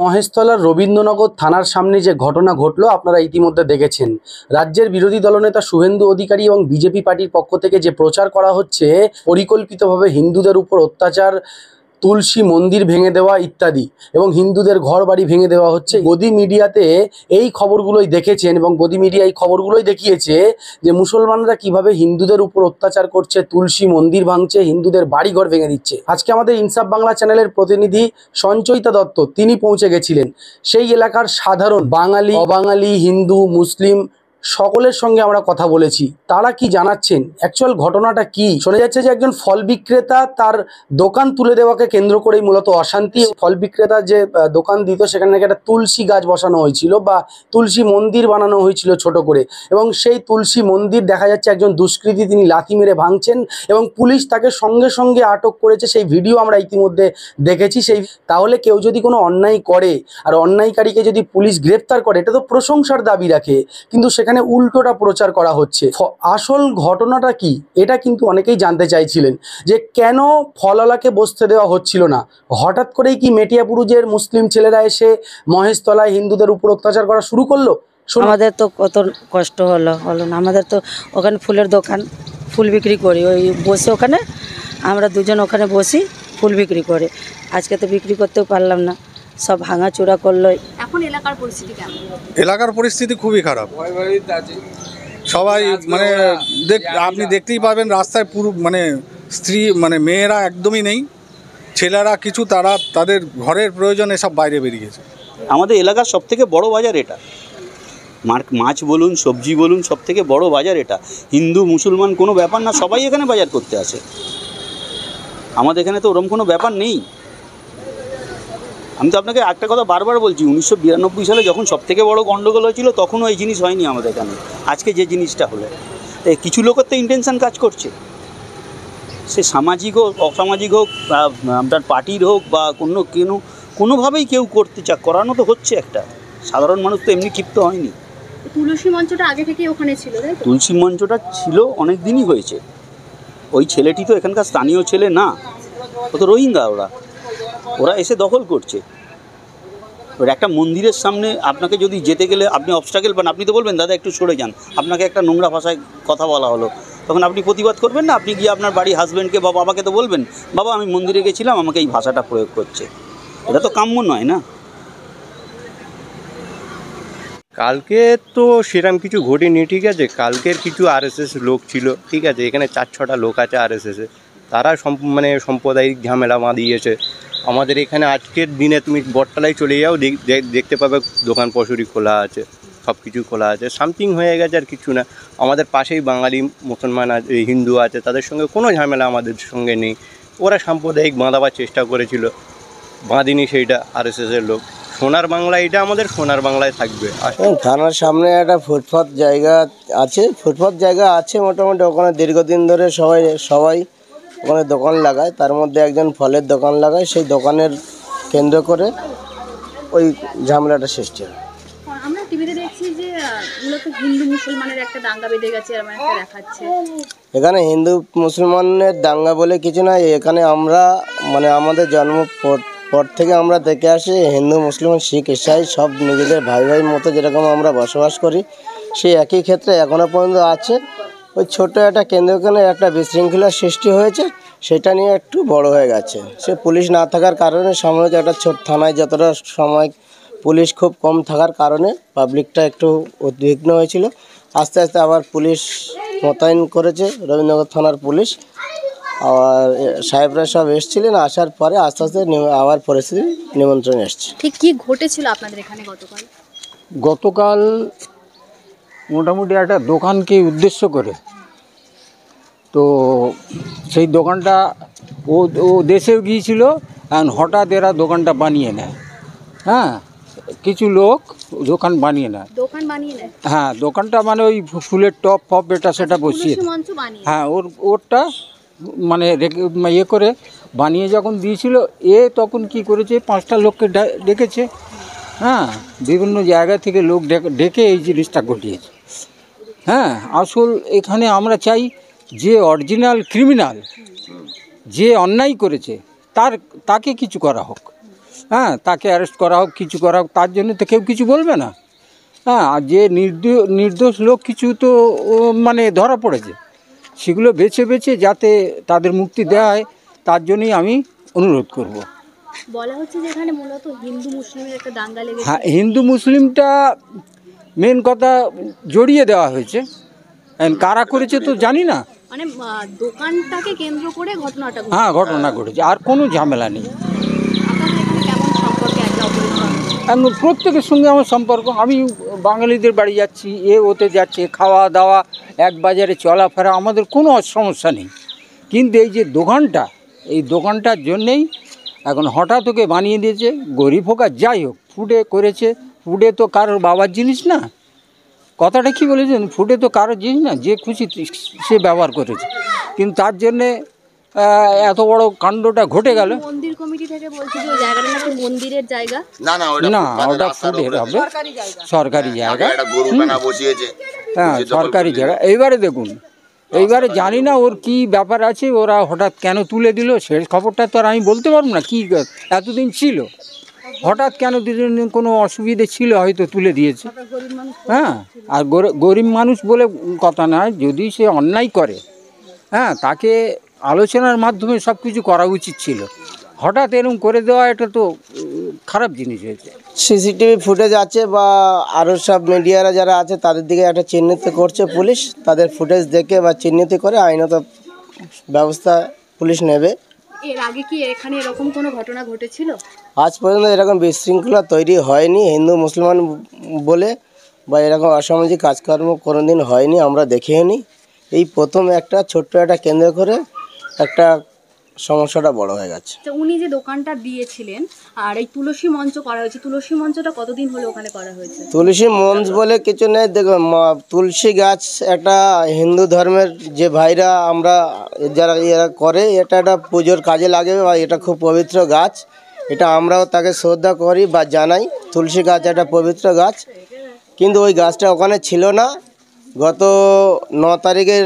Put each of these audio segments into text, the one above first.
মহেশতলার রবীন্দ্রনগর থানার সামনে যে ঘটনা ঘটলো আপনারা ইতিমধ্যে দেখেছেন। রাজ্যের বিরোধী দলনেতা শুভেন্দু অধিকারী এবং বিজেপি পার্টির পক্ষ থেকে যে প্রচার করা হচ্ছে পরিকল্পিতভাবে হিন্দুদের উপর অত্যাচার, তুলসী মন্দির ভেঙে দেওয়া ইত্যাদি, এবং হিন্দুদের ঘর বাড়ি ভেঙে দেওয়া হচ্ছে। গদি মিডিয়াতে এই খবরগুলোই দেখেছেন এবং গদি মিডিয়া এই খবরগুলোই দেখিয়েছে যে মুসলমানরা কিভাবে হিন্দুদের উপর অত্যাচার করছে, তুলসী মন্দির ভাঙছে, হিন্দুদের বাড়িঘর ভেঙে দিচ্ছে। আজকে আমাদের ইনসাফ বাংলা চ্যানেলের প্রতিনিধি সঞ্চয়িতা দত্ত তিনি পৌঁছে গেছিলেন সেই এলাকার সাধারণ বাঙালি, অবাঙালি, হিন্দু, মুসলিম সকলের সঙ্গে আমরা কথা বলেছি। তারা কি জানাচ্ছেন, অ্যাকচুয়াল ঘটনাটা কি। শোনা যাচ্ছে যে একজন ফল বিক্রেতা তার দোকান তুলে দেওয়াকে কেন্দ্র করেই মূলত অশান্তি। ফল বিক্রেতা যে দোকান দিত সেখানে নাকি একটা তুলসী গাছ বসানো হয়েছিল বা তুলসী মন্দির বানানো হয়েছিল ছোট করে, এবং সেই তুলসী মন্দির দেখা যাচ্ছে একজন দুষ্কৃতী তিনি লাথি মেরে ভাঙছেন এবং পুলিশ তাকে সঙ্গে সঙ্গে আটক করেছে। সেই ভিডিও আমরা ইতিমধ্যে দেখেছি। তাহলে কেউ যদি কোনো অন্যায় করে আর অন্যায়কারীকে যদি পুলিশ গ্রেপ্তার করে এটা তো প্রশংসার দাবি রাখে, কিন্তু সেখানে উল্টোটা প্রচার করা হচ্ছে। আসল ঘটনাটা কি এটা কিন্তু অনেকেই জানতে চাইছিলেন যে কেন ফলওয়ালাকে বসতে দেওয়া হচ্ছিল না। হঠাৎ করেই কি মেটিয়াপুরুজের মুসলিম ছেলেরা এসে মহেশতলায় হিন্দুদের উপর অত্যাচার করা শুরু করলো? আমাদের তো কত কষ্ট হলো না। আমাদের তো ওখানে ফুলের দোকান, ফুল বিক্রি করি, ওই বসে ওখানে আমরা দুজন ওখানে বসি ফুল বিক্রি করে। আজকে তো বিক্রি করতেও পারলাম না, সব ভাঙাচোরা করলো। এখন এলাকার পরিস্থিতি কেমন? এলাকার পরিস্থিতি খুবই খারাপ। সবাই মানে আপনি দেখতেই পাবেন রাস্তায় পুরো মানে স্ত্রী মানে মেয়েরা একদমই নেই, ছেলেরা কিছু তারা তাদের ঘরের প্রয়োজনে সব বাইরে বেরিয়েছে। আমাদের এলাকার সবথেকে বড় বাজার এটা, মাছ বলুন, সবজি বলুন, সবথেকে বড় বাজার এটা। হিন্দু মুসলমান কোনো ব্যাপার না, সবাই এখানে বাজার করতে আসে। আমাদের এখানে তো ওরকম কোনো ব্যাপার নেই। আমি তো আপনাকে একটা কথা বারবার বলছি, 1992 সালে যখন সবথেকে বড় গণ্ডগোল হয়েছিল তখনও এই জিনিস হয়নি আমাদের এখানে। আজকে যে জিনিসটা হলো, কিছু লোকের তো ইন্টেনশন কাজ করছে, সে সামাজিক হোক, অসামাজিক হোক, আপনার পার্টির হোক বা কোনোভাবেই কেউ করানো তো হচ্ছে। একটা সাধারণ মানুষ তো এমনি ক্ষিপ্ত হয়নি। তুলসী মঞ্চটা আগে থেকে ওখানে ছিল, তাই তো? তুলসী মঞ্চটা ছিল অনেক দিনই হয়েছে। ওই ছেলেটি তো এখানকার স্থানীয় ছেলে না, ও তো রোহিঙ্গা। ওরা এসে দখল করছে। ওর একটা মন্দিরের সামনে আপনাকে যদি যেতে গেলে আপনি অবস্ট্রাকেল পান, আপনি তো বলবেন দাদা একটু সরে যান। আপনাকে একটা নোংরা ভাষায় কথা বলা হলো, তখন আপনি প্রতিবাদ করবেন না? আপনি গিয়ে আপনার বাড়ির হাজব্যান্ডকে বা বাবাকে তো বলবেন, বাবা আমি মন্দিরে গেছিলাম, আমাকে এই ভাষাটা প্রয়োগ করছে। এটা তো কাম্য নয় না। কালকে তো সেরকম কিছু ঘটেনি, ঠিক আছে। কালকের কিছু আরএসএস লোক ছিল, ঠিক আছে। এখানে 4-6টা লোক আছে আরএসএসে, তারা মানে সাম্প্রদায়িক ঝামেলা বাঁধিয়েছে আমাদের এখানে। আজকের দিনে তুমি বটতলায় চলে যাও, দেখতে পাবে দোকান পসুরি খোলা আছে, সব কিছু খোলা আছে। সামথিং হয়ে গেছে, আর কিছু না। আমাদের পাশেই বাঙালি মুসলমান আছে, হিন্দু আছে, তাদের সঙ্গে কোনো ঝামেলা আমাদের সঙ্গে নেই। ওরা সাম্প্রদায়িক বাঁধাবার চেষ্টা করেছিল, বাঁধিনি সেইটা আরএসএসের লোক। সোনার বাংলা এটা আমাদের সোনার বাংলায় থাকবে। থানার সামনে একটা ফুটপাথ জায়গা আছে, মোটামুটি ওখানে দীর্ঘদিন ধরে সবাই ওখানে দোকান লাগায়। তার মধ্যে একজন ফলের দোকান লাগায়, সেই দোকানের কেন্দ্র করে ওই ঝামেলাটা সৃষ্টি হয়। আমরা টিভিতে দেখছি যে মূলত হিন্দু মুসলমানের একটা দাঙ্গা বেঁধে গেছে, এরকম একটা দেখাচ্ছে। এখানে হিন্দু মুসলমানের দাঙ্গা বলে কিছু নাই। এখানে আমরা মানে আমাদের জন্ম পর থেকে আমরা দেখে আসি, হিন্দু মুসলিম শিখ ইসাই সব নিজেদের ভাই মতো যেরকম আমরা বসবাস করি, সেই একই ক্ষেত্রে এখনও পর্যন্ত আছে। ওই ছোটো একটা কেন্দ্রখানে একটা বিশৃঙ্খলার সৃষ্টি হয়েছে, সেটা নিয়ে একটু বড় হয়ে গেছে। সে পুলিশ না থাকার কারণে সাময়িক একটা ছোট থানায় যতটা সময় পুলিশ খুব কম থাকার কারণে পাবলিকটা একটু উদ্বিগ্ন হয়েছিল। আস্তে আস্তে আবার পুলিশ মোতায়েন করেছে, রবীন্দ্রনগর থানার পুলিশ। আর সাহেবরা সব এসেছিলেন, আসার পরে আস্তে আস্তে আবার পরিস্থিতি নিমন্ত্রণ এসছে। ঠিক কি ঘটেছিল আপনাদের এখানে গতকাল মোটামুটি একটা দোকানকে উদ্দেশ্য করে, তো সেই দোকানটা ও দেশেও গিয়েছিল, আর হঠাৎ এরা দোকানটা বানিয়ে নেয়। হ্যাঁ, কিছু লোক দোকান বানিয়ে নেয়। হ্যাঁ, দোকানটা মানে ওই ফুলের টপ ফপ এটা সেটা বসিয়ে, হ্যাঁ ওরটা মানে ইয়ে করে বানিয়ে যখন দিয়েছিল, তখন কি করেছে, 5টা লোককে ডেকেছে। হ্যাঁ, বিভিন্ন জায়গা থেকে লোক ডেকে এই জিনিসটা ঘটিয়েছে। হ্যাঁ, আসল এখানে আমরা চাই যে অরিজিনাল ক্রিমিনাল, যে অন্যায় করেছে তাকে কিছু করা হোক। হ্যাঁ, তাকে অ্যারেস্ট করা হোক, কিছু করা হোক, তার জন্য তো কেউ কিছু বলবে না। হ্যাঁ, আর যে নির্দোষ লোক কিছু তো মানে ধরা পড়েছে, সেগুলো বেছে বেছে যাতে তাদের মুক্তি দেওয়া হয়, তার জন্যই আমি অনুরোধ করব। বলা হচ্ছে যে এখানে মূলত হিন্দু মুসলিমের একটা দাঙ্গা লেগেছে। হ্যাঁ, হিন্দু মুসলিমটা মেন কথা জড়িয়ে দেওয়া হয়েছে, কারা করেছে তো জানি না। মানে দোকানটাকে কেন্দ্র করে ঘটনাটা ঘটেছে। হ্যাঁ, ঘটনা ঘটেছে, আর কোনো ঝামেলা নেই। আপনাদের এখানে কেমন সম্পর্ক একে অপরের সঙ্গে? এখন প্রত্যেকের সঙ্গে আমার সম্পর্ক, আমি বাঙালিদের বাড়ি যাচ্ছি, ওতে যাচ্ছে, খাওয়া দাওয়া, এক বাজারে চলাফেরা, আমাদের কোনো সমস্যা নেই। কিন্তু এই যে দোকানটা, এই দোকানটার জন্যেই এখন হঠাৎ ওকে বানিয়ে দিয়েছে। গরিব হোক আর যাই হোক, ফুডে করেছে, ফুডে তো কারোর বাবার জিনিস না, কথাটা কি বলেছেন, ফুডে তো কারোর জিনিস না, যে খুশি সে ব্যবহার করেছে, কিন্তু তার জন্যে এত বড় কাণ্ডটা ঘটে গেল। মন্দির কমিটি থেকে বলছে যে ওই জায়গাটা নাকি মন্দিরের জায়গা। না, ওটা ফুডের হবে, সরকারি জায়গা। হ্যাঁ, সরকারি জায়গা। এইবারে দেখুন, এইবারে জানি না ওর কি ব্যাপার আছে, ওরা হঠাৎ কেন তুলে দিল, শেষ খবরটা তো আর আমি বলতে পারবো না। কি এতদিন ছিল, হঠাৎ কেন দুজন, কোনো অসুবিধে ছিল হয়তো তুলে দিয়েছে। হ্যাঁ, আর গরিব মানুষ বলে কথা নয়, যদি সে অন্যায় করে, হ্যাঁ, তাকে আলোচনার মাধ্যমে সব কিছু করা উচিত ছিল। হঠাৎ এরকম করে দেওয়া, এটা তো খারাপ জিনিস হয়েছে। সিসিটিভি ফুটেজ আছে বা আরও সব মিডিয়ারা যারা আছে তাদের দিকে একটা চিহ্নিত করছে পুলিশ, তাদের ফুটেজ দেখে বা চিহ্নিত করে আইনত ব্যবস্থা পুলিশ নেবে। এর আগে কি এখানে এরকম কোনো ঘটনা ঘটেছিল? আজ পর্যন্ত এরকম বিশৃঙ্খলা তৈরি হয়নি হিন্দু মুসলমান বলে, বা এরকম অসামাজিক কাজকর্ম কোনোদিন হয়নি, আমরা দেখিনি। এই প্রথম একটা ছোট্ট একটা কেন্দ্র করে একটা সমস্যাটা বড় হয়ে গেছে। তো উনি যে দোকানটা দিয়েছিলেন, আর এই তুলসী মঞ্চ করা হয়েছে, তুলসী মঞ্চটা কতদিন হলো ওখানে করা হয়েছে? তুলসী মঞ্চ বলে কিছু নেই, দেখো তুলসী গাছ একটা হিন্দু ধর্মের যে ভাইরা আমরা যারা এরা করে, এটা একটা পুজোর কাজে লাগে বা এটা খুব পবিত্র গাছ, এটা আমরাও তাকে শ্রদ্ধা করি বা জানাই। তুলসী গাছ একটা পবিত্র গাছ, কিন্তু ওই গাছটা ওখানে ছিল না। গত 9 তারিখের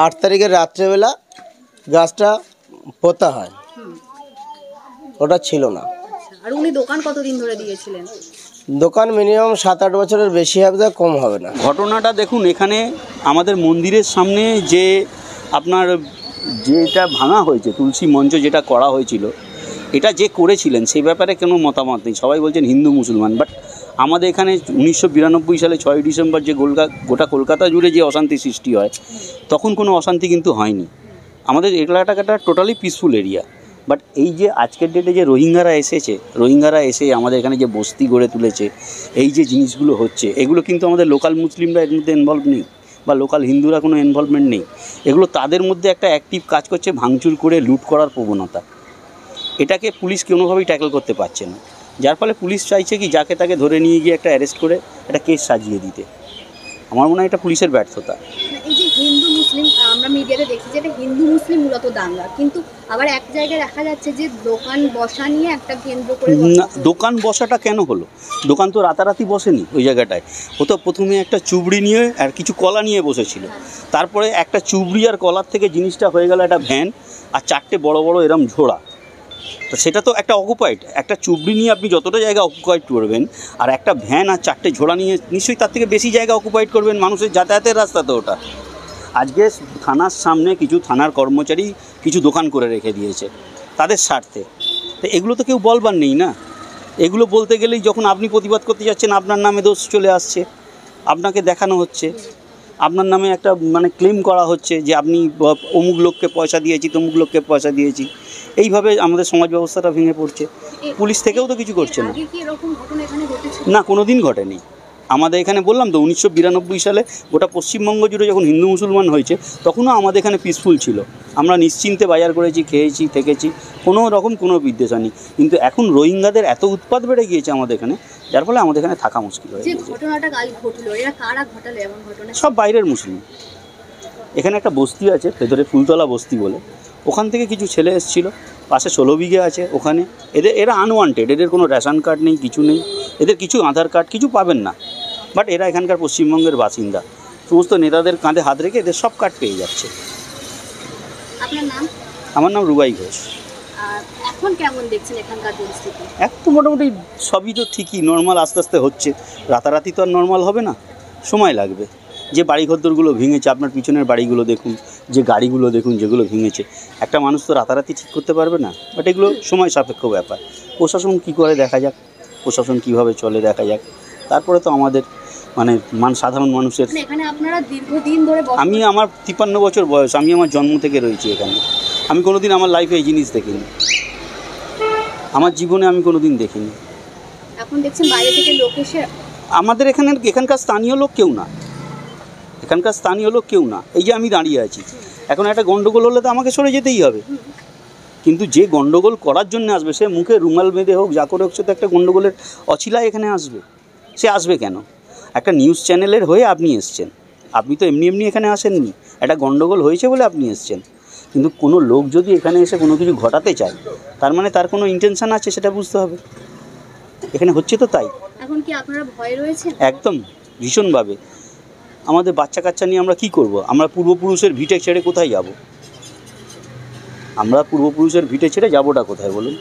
8 তারিখের রাত্রেবেলা গাছটা পোতা হয়, ওটা ছিল না। আর উনি দোকান কতদিন ধরে দিয়েছিলেন? দোকান মিনিমাম 7-8 বছরের বেশি হবে, কম হবে না। ঘটনাটা দেখুন, এখানে আমাদের মন্দিরের সামনে যে আপনার যেটা ভাঙা হয়েছে, তুলসী মঞ্চ যেটা করা হয়েছিল, এটা যে করেছিলেন সেই ব্যাপারে কোনো মতামত নেই। সবাই বলছেন হিন্দু মুসলমান, বাট আমাদের এখানে 1992 সালে 6ই ডিসেম্বর যে গোটা কলকাতা জুড়ে যে অশান্তি সৃষ্টি হয়, তখন কোনো অশান্তি কিন্তু হয়নি। আমাদের এলাকাটা টোটালি পিসফুল এরিয়া। বাট এই যে আজকের ডেটে যে রোহিঙ্গারা এসে আমাদের এখানে যে বস্তি গড়ে তুলেছে, এই যে জিনিসগুলো হচ্ছে, এগুলো কিন্তু আমাদের লোকাল মুসলিমরা এর মধ্যে ইনভলভ নেই, বা লোকাল হিন্দুরা কোনো ইনভলভমেন্ট নেই। এগুলো তাদের মধ্যে একটা অ্যাক্টিভ কাজ করছে, ভাঙচুর করে লুট করার প্রবণতা। এটাকে পুলিশ কোনোভাবেই ট্যাকল করতে পারছে না, যার ফলে পুলিশ চাইছে কি যাকে তাকে ধরে নিয়ে গিয়ে একটা অ্যারেস্ট করে একটা কেস সাজিয়ে দিতে। আমার মনে হয় এটা পুলিশের ব্যর্থতা। এই যে হিন্দু মুসলিম, আমরা মিডিয়াতে দেখছি যে এটা হিন্দু মুসলিম মূলত দাঙ্গা, কিন্তু আবার এক জায়গায় দেখা যাচ্ছে যে দোকান বসা নিয়ে একটা কেন্দ্র করে। না, দোকান বসাটা কেন হলো? দোকান তো রাতারাতি বসেনি ওই জায়গাটায়। ও তো প্রথমে একটা চুবড়ি নিয়ে আর কিছু কলা নিয়ে বসেছিল, তারপরে একটা চুবড়ি আর কলার থেকে জিনিসটা হয়ে গেল একটা ভ্যান আর 4টে বড় বড় এরম ঝোড়া। তো সেটা তো একটা অকুপাইড। একটা চুবড়ি নিয়ে আপনি যতটা জায়গা অকুপাইড করবেন, আর একটা ভ্যান আর 4টে ঝোড়া নিয়ে নিশ্চয়ই তার থেকে বেশি জায়গা অকুপাইড করবেন। মানুষের যাতায়াতের রাস্তা তো ওটা। আজকে থানার সামনে কিছু থানার কর্মচারী কিছু দোকান করে রেখে দিয়েছে তাদের স্বার্থে। তো এগুলো তো কেউ বলবার নেই না। এগুলো বলতে গেলেই যখন আপনি প্রতিবাদ করতে যাচ্ছেন, আপনার নামে দোষ চলে আসছে, আপনাকে দেখানো হচ্ছে, আপনার নামে একটা মানে ক্লেম করা হচ্ছে যে আপনি অমুক লোককে পয়সা দিয়েছি, তমুক লোককে পয়সা দিয়েছি। এইভাবে আমাদের সমাজ ব্যবস্থাটা ভেঙে পড়ছে। পুলিশ থেকেও তো কিছু করছে না। না, কোনো দিন ঘটেনি। আমাদের এখানে বললাম তো 1992 সালে গোটা পশ্চিমবঙ্গ জুড়ে যখন হিন্দু মুসলমান হয়েছে, তখনও আমাদের এখানে পিসফুল ছিল। আমরা নিশ্চিন্তে বাজার করেছি, খেয়েছি, থেকেছি, কোনো রকম কোনো বিদ্বেষা নেই। কিন্তু এখন রোহিঙ্গাদের এত উৎপাত বেড়ে গিয়েছে আমাদের এখানে, যার ফলে আমাদের এখানে থাকা মুশকিল হয়ে গেছে। সব বাইরের মুসলিম। এখানে একটা বস্তি আছে ভেতরে, ফুলতলা বস্তি বলে, ওখান থেকে কিছু ছেলে এসেছিলো, পাশে 16 বিঘে আছে ওখানে। এরা আনওয়ান্টেড, এদের কোনো রেশন কার্ড নেই, কিছু নেই, এদের কিছু আধার কার্ড কিছু পাবেন না। বাট এরা এখানকার পশ্চিমবঙ্গের বাসিন্দা। সমস্ত নেতাদের কাঁধে হাত রেখে এদের সব কার্ড পেয়ে যাচ্ছে। আপনার নাম? আমার নাম রুবাই ঘোষ। আর এখন কেমন দেখছেন এখানকার পরিস্থিতি? একটু মোটামুটি সবই তো ঠিকই নর্মাল, আস্তে আস্তে হচ্ছে। রাতারাতি তো আর নর্মাল হবে না, সময় লাগবে। যে বাড়িঘরদরগুলো ভেঙেছে, আপনার পিছনের বাড়িগুলো দেখুন, যে গাড়িগুলো দেখুন যেগুলো ভেঙেছে, একটা মানুষ তো রাতারাতি ঠিক করতে পারবে না, বাট এগুলো সময় সাপেক্ষ ব্যাপার। প্রশাসন কী করে দেখা যাক, প্রশাসন কীভাবে চলে দেখা যাক, তারপরে তো আমাদের মানে সাধারণ মানুষের। এখানে আপনারা দীর্ঘদিন ধরে আমি আমার 53 বছর বয়স, আমি আমার জন্ম থেকে রয়েছি এখানে। আমি কোনোদিন আমার লাইফে এই জিনিস দেখিনি, আমার জীবনে আমি কোনোদিন দেখিনি। এখন দেখছেন বাইরে থেকে লোক এসে, আমাদের এখানকার স্থানীয় লোক কেউ না, এখানকার স্থানীয় লোক কেউ না। এই যে আমি দাঁড়িয়ে আছি, এখন একটা গন্ডগোল হলে তো আমাকে সরে যেতেই হবে, কিন্তু যে গন্ডগোল করার জন্য আসবে সে মুখে রুমাল বেঁধে হোক, যা করে হোক, সে তো একটা গন্ডগোলের অছিলায় এখানে আসবে। সে আসবে কেন? একটা নিউজ চ্যানেলের হয়ে আপনি এসছেন, আপনি তো এমনি এমনি এখানে আসেননি, একটা গন্ডগোল হয়েছে বলে আপনি এসছেন। কিন্তু কোনো লোক যদি এখানে এসে কোনো কিছু ঘটাতে চায়, তার মানে তার কোনো ইন্টেনশন আছে, সেটা বুঝতে হবে। এখানে হচ্ছে তো তাই। এখন কি আপনারা ভয় রয়েছে? একদম ভীষণভাবে। আমাদের বাচ্চা কাচ্চা নিয়ে আমরা কি করব? আমরা পূর্বপুরুষের ভিটে ছেড়ে কোথায় যাব? আমরা পূর্বপুরুষের ভিটে ছেড়ে যাবোটা কোথায় বলুন?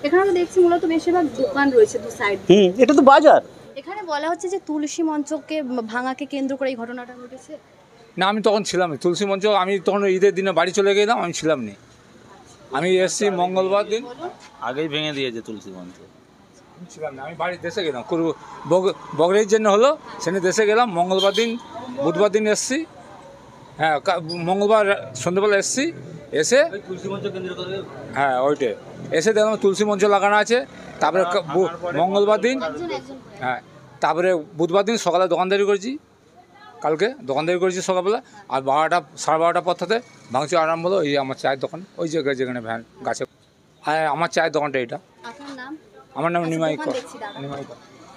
এখানে তো দেখছি মূলত বেশিরভাগ দোকান রয়েছে দু সাইড। এটা তো বাজার। এখানে বলা হচ্ছে যে তুলসী মঞ্চকে ভাঙাকে কেন্দ্র করে এই ঘটনাটা ঘটেছে। না, আমি তখন ছিলাম না তুলসী মঞ্চ, আমি তখন ঈদের দিনে বাড়ি চলে গেলাম, আমি ছিলাম না। আমি এসছি মঙ্গলবার দিন, আগেই ভেঙে দিয়েছে তুলসী মঞ্চ। ছিলাম না, আমি বাড়ি দেশে গেলাম, বগরির জন্য হলো, সেখানে দেশে গেলাম। মঙ্গলবার দিন, বুধবার দিন এসছি, হ্যাঁ মঙ্গলবার সন্ধ্যেবেলা এসছি, এসে তুলসী মঞ্চ কেন্দ্র করে, হ্যাঁ ওইটাই এসে দেখলাম তুলসী মঞ্চ লাগানো আছে। তারপরে মঙ্গলবার দিন, হ্যাঁ তারপরে বুধবার দিন সকালে দোকানদারি করেছি, কালকে দোকানদারি করেছি সকালবেলা। আর 12টা সাড়ে 12টার পর থেকে ভাঙচুর আরম্ভ হলো। এই আমার চায়ের দোকান, ওই জায়গায় যেখানে ভ্যান গাছে, আর আমার চায়ের দোকানটা এটা। আপনার নাম? আমার নাম নিমাই কর।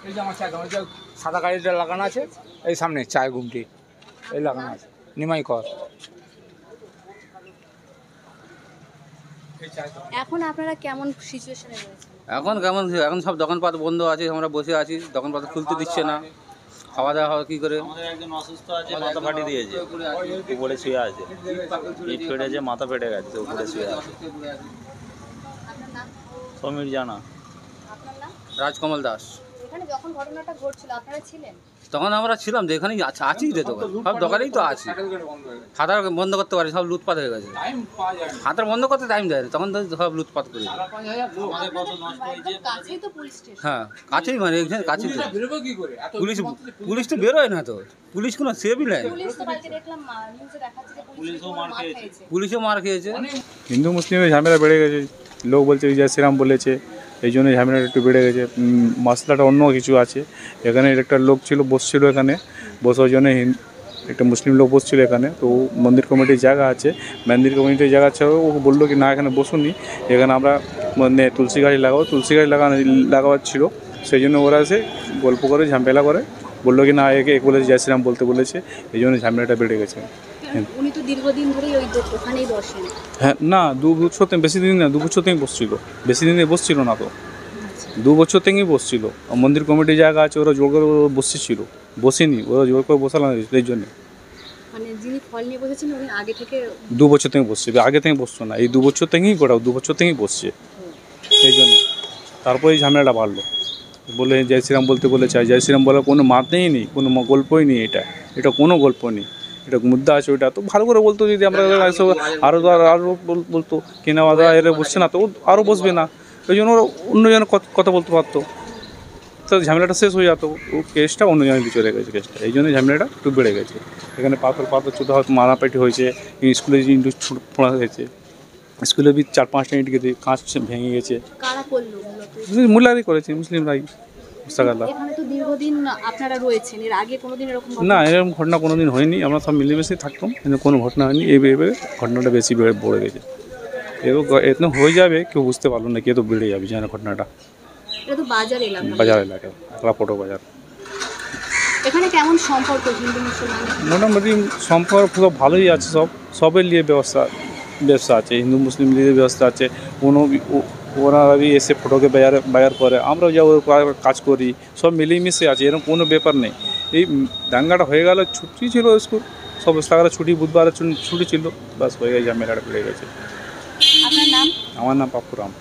এই যে আমার চায়ের দোকান, সাদা গাড়িটা লাগানো আছে এই সামনে, চায়ের ঘুমটি এই লাগানো আছে, নিমাই কর। এখন আপনারা কেমন সিচুয়েশনে রয়েছেন? এখন কেমন, এখন সব দোকানপাট বন্ধ আছে, আমরা বসে আছি, দোকানপাট খুলতে দিচ্ছে না, খাওয়া দাওয়া হবে কী করে? আমাদের একজন অসুস্থ আছে, মাথা ফাটিয়ে দিয়েছে, উপরে শুয়ে আছে, ইট ফেটেছে, মাথা ফেটে গেছে, উপরে শুয়ে আছে। সমীর জানা। রাজকমল দাস। এখানে যখন ঘটনাটা ঘটছিল আপনারা ছিলেন? তখন আমরা ছিলাম, যেখানেই আছি যে দোকান, সব দোকানেই তো আছি। খাতার বন্ধ করতে পারি, সব লুটপাট হয়ে গেছে। খাতার বন্ধ করতে টাইম দেয়, তখন তো সব লুটপাট করে। হ্যাঁ কাছেই, মানে এখানে কাছেই তো। পুলিশ তো বেরোয় না তো, পুলিশ কোনো সেভই নেয়। পুলিশও মার খেয়েছে। হিন্দু মুসলিমের ঝামেলা বেড়ে গেছে, লোক বলছে জয় শ্রীরাম বলেছে, এই জন্য ঝামেলাটা একটু বেড়ে গেছে। মশলাটা অন্য কিছু আছে। এখানে একটা লোক ছিল, বসছিল এখানে, বসার জন্য একটা মুসলিম লোক বসছিল এখানে। তো মন্দির কমিটির জায়গা আছে, মন্দির কমিটির জায়গা আছে, ও বললো কি না এখানে বসুনি, এখানে আমরা মানে তুলসী গাড়ি লাগাবো, তুলসী গাড়ি লাগাবার ছিল। সেই জন্য ওরা এসে গল্প করে ঝামেলা করে বললো কি না একে বলেছে জয় শ্রীরাম বলতে বলেছে, এই জন্য ঝামেলাটা বেড়ে গেছে। উনি তো দীর্ঘদিন ধরেই ওই ওখানেই বসেন। হ্যাঁ না, 2 বছর থেকে বেশি দিন না, 2 বছর থেকেই বসছিল, বেশি দিনে বসছিল না তো, 2 বছর থেকেই বসছিল। মন্দির কমিটির জায়গা আছে, ওরা জোর করে বসেছিল, বসেনি, ওরা জোর করে বসালাম এই জন্যে। মানে যিনি ফল নিয়ে বসেছেন উনি আগে থেকে 2 বছর থেকে বসছে, আগে থেকে বসছো না, এই 2 বছর থেকেই গোটাও 2 বছর থেকেই বসছে এই জন্য। তারপরে এই ঝামেলাটা বাড়লো, বলে জয় শ্রীরাম বলতে বলেছে। জয় শ্রীরাম বলার কোনো মানেই নেই, কোনো গল্পই নেই, এটা কোনো গল্প নেই, এটা মুদ্রা আছে। ওইটা তো ভালো করে বলতো, যদি আমরা আরও বলতো কিনা দাদা এরা বসছে না, তো আরও বসবে না, ওই জন্য ওরা অন্যজনের কথা বলতে পারতো, তো ঝামেলাটা শেষ হয়ে যেত। ও কেসটা অন্যজনের পিছনে গেছে কেসটা, এই জন্য ঝামেলাটা একটু বেড়ে গেছে। এখানে পাথর চোদ্দা হয়তো মারাপাটি হয়েছে, স্কুলে ইট ফোড়া হয়েছে, স্কুলে 4-5টা ইট গেছে, কাঁচ ভেঙে গেছে। মুসলিমরাই করেছে, মুসলিমরাই। এখানে তো দীর্ঘদিন আপনারা রয়েছেন, এর আগে কোনোদিন এরকম না, এরকম ঘটনা কোনোদিন হয়নি, আমরা সব মিলেমিশে থাকতাম, কিন্তু কোনো ঘটনা হয়নি। এবারে ঘটনাটা বেশি বেড়ে গেছে, এত হয়ে যাবে কেউ বুঝতে পারলো না, কে তো বেড়ে যাবে জানা ঘটনাটা। এটা তো বাজার এলাকা, বাজার এলাকা, ফটো বাজার। এখানে কেমন সম্পর্ক হিন্দু মুসলমান? মোটামুটি সম্পর্ক খুব ভালোই আছে, সবের নিয়ে ব্যবসা আছে, হিন্দু মুসলিম নিয়ে ব্যবস্থা আছে। ওরা এসে ফটোকে বাজার করে, আমরাও যা কাজ করি, সব মিলেমিশে আছে, এরকম কোনো ব্যাপার নেই। এই দাঙ্গাটা হয়ে গেল, ছুটি ছিল স্কুল, সব টাকাটা ছুটি, বুধবার ছুটি ছিল, বাস হয়ে গেছে, ঝামেলাটা বেড়ে গেছে। আপনার নাম? আমার নাম পাপ্পুরাম।